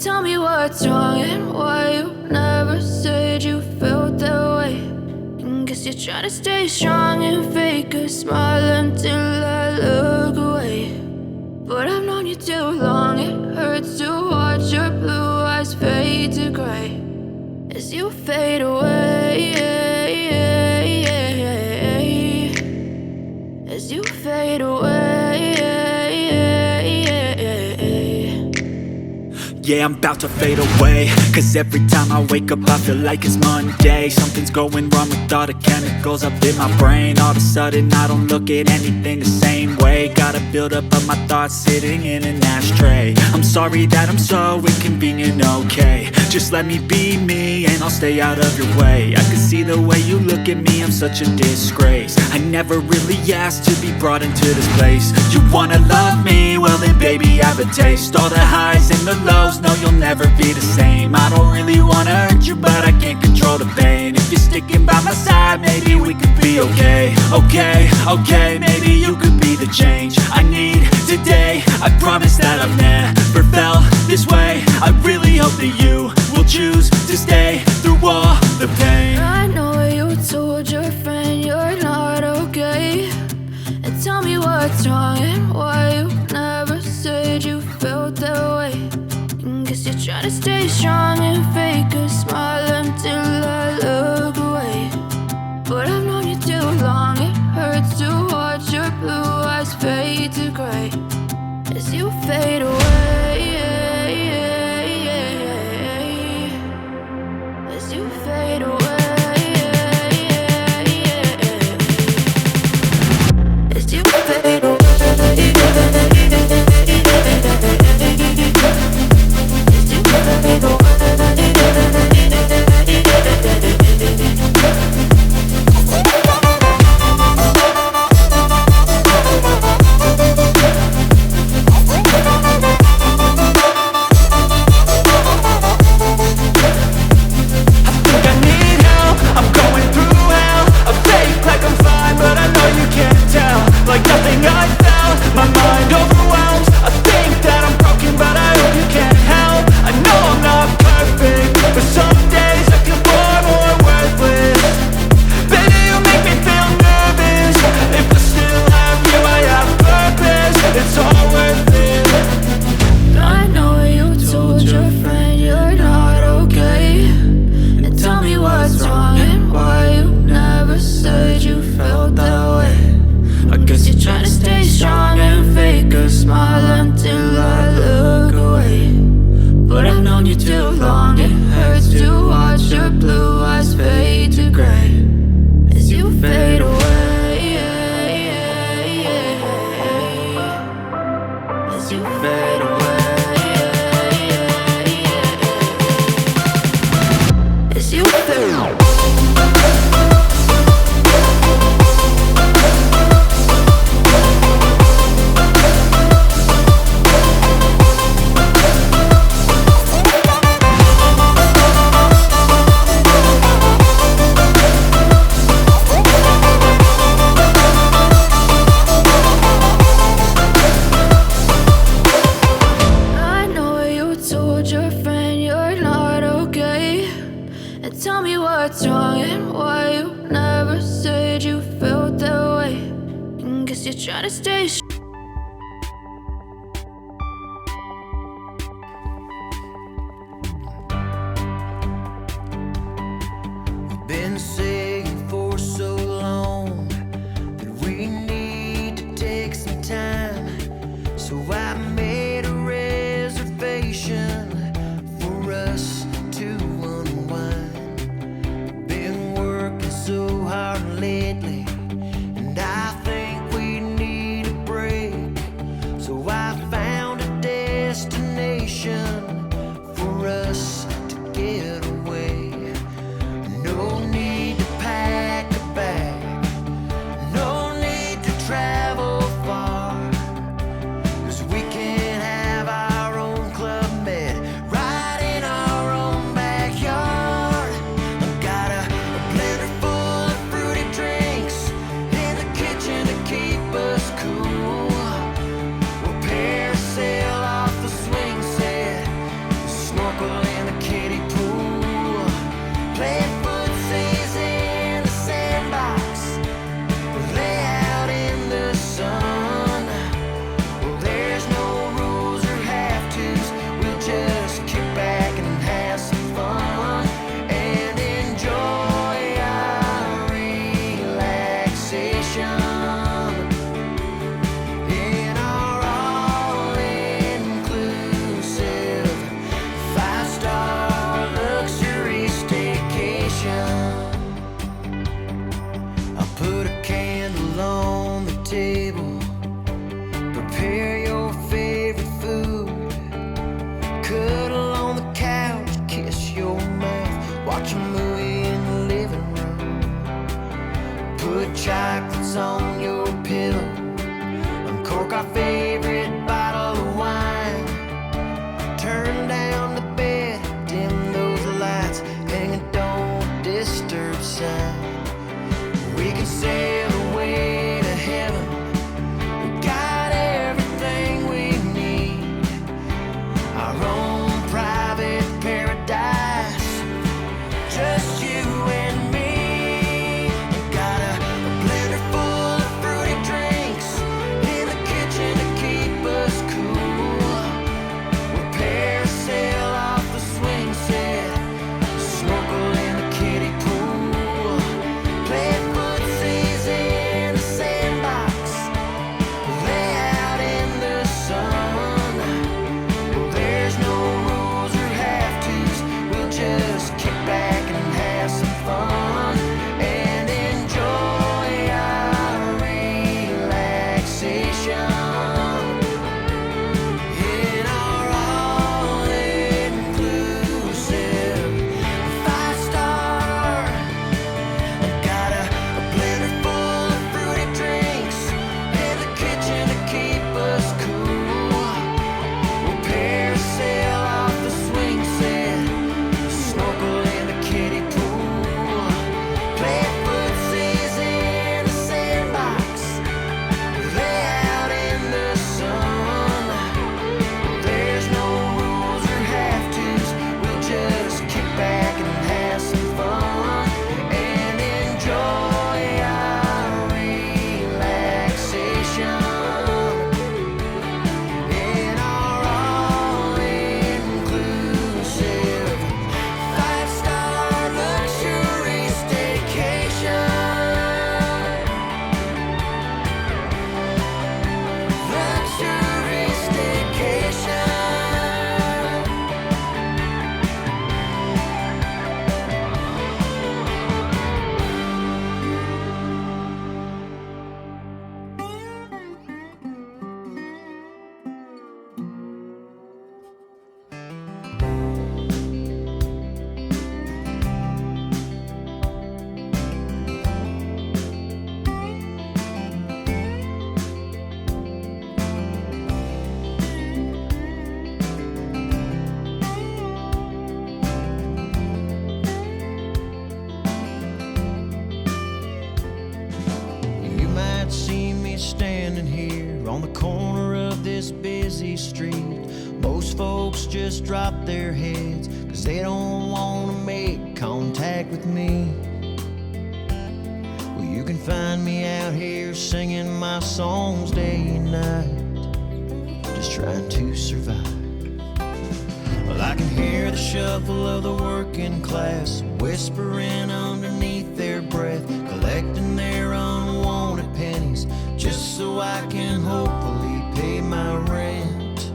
Tell me what's wrong and why you never said you felt that way. And guess you're trying to stay strong and fake a smile until I look away. But I've known you too long, it hurts to watch your blue eyes fade to gray as you fade away, as you fade away. Yeah, I'm about to fade away, cause every time I wake up I feel like it's Monday. Something's going wrong with all the chemicals up in my brain. All of a sudden I don't look at anything the same way. Gotta build up of my thoughts sitting in an ashtray. I'm sorry that I'm so inconvenient, okay. Just let me be me and I'll stay out of your way. I can see the way you look at me, I'm such a disgrace. I never really asked to be brought into this place. You wanna love me? Well then baby I have a taste. All the highs and the lows, no you'll never be the same. I don't really wanna hurt you but I can't control the pain. If you're sticking by my side maybe we could be okay. Okay, maybe you could be the change I need today. I promise that I've never felt this way. I really hope that you will choose to stay through all the pain. I know you told your friend you're not okay. And tell me what's wrong and why you never said you felt that way. And guess you're trying to stay strong and fake a smile until I look away. But I've known you too long, it hurts to watch your blue eyes fade to gray as you fade away, as you fade away, as you fade away. Been saying for so long that we need to take some time, so I made a reservation for us to unwind. Been working so hard lately, and I think we need a break. busy street. Most folks just drop their heads 'cause they don't wanna make contact with me. Well, you can find me out here singing my songs day and night, just trying to survive. Well, I can hear the shuffle of the working class whispering underneath their breath, collecting their unwanted pennies just so I can hopefully pay my rent.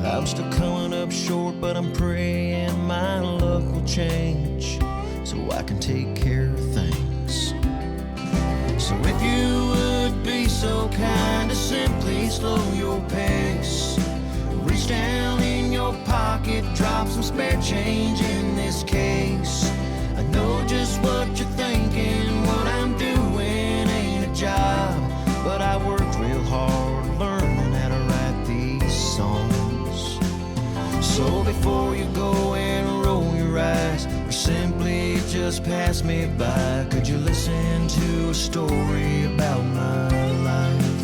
I'm still coming up short, but I'm praying my luck will change so I can take care of things. So if you would be so kind to simply slow your pace, reach down in your pocket, drop some spare change in this case. I know just what you're thinking, what I'm doing ain't a job, but I worked real hard learning how to write these songs. So before you go and roll your eyes, or simply just pass me by, could you listen to a story about my life?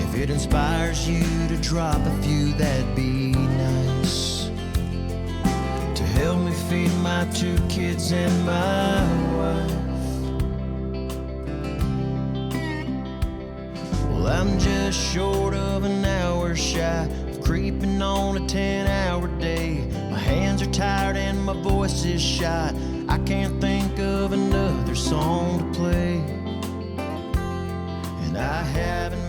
If it inspires you to drop a few, that'd be nice, to help me feed my 2 kids and my wife. Well, I'm just short of an hour shy, creeping on a 10-hour day. My hands are tired and my voice is shot. I can't think of another song to play, and I haven't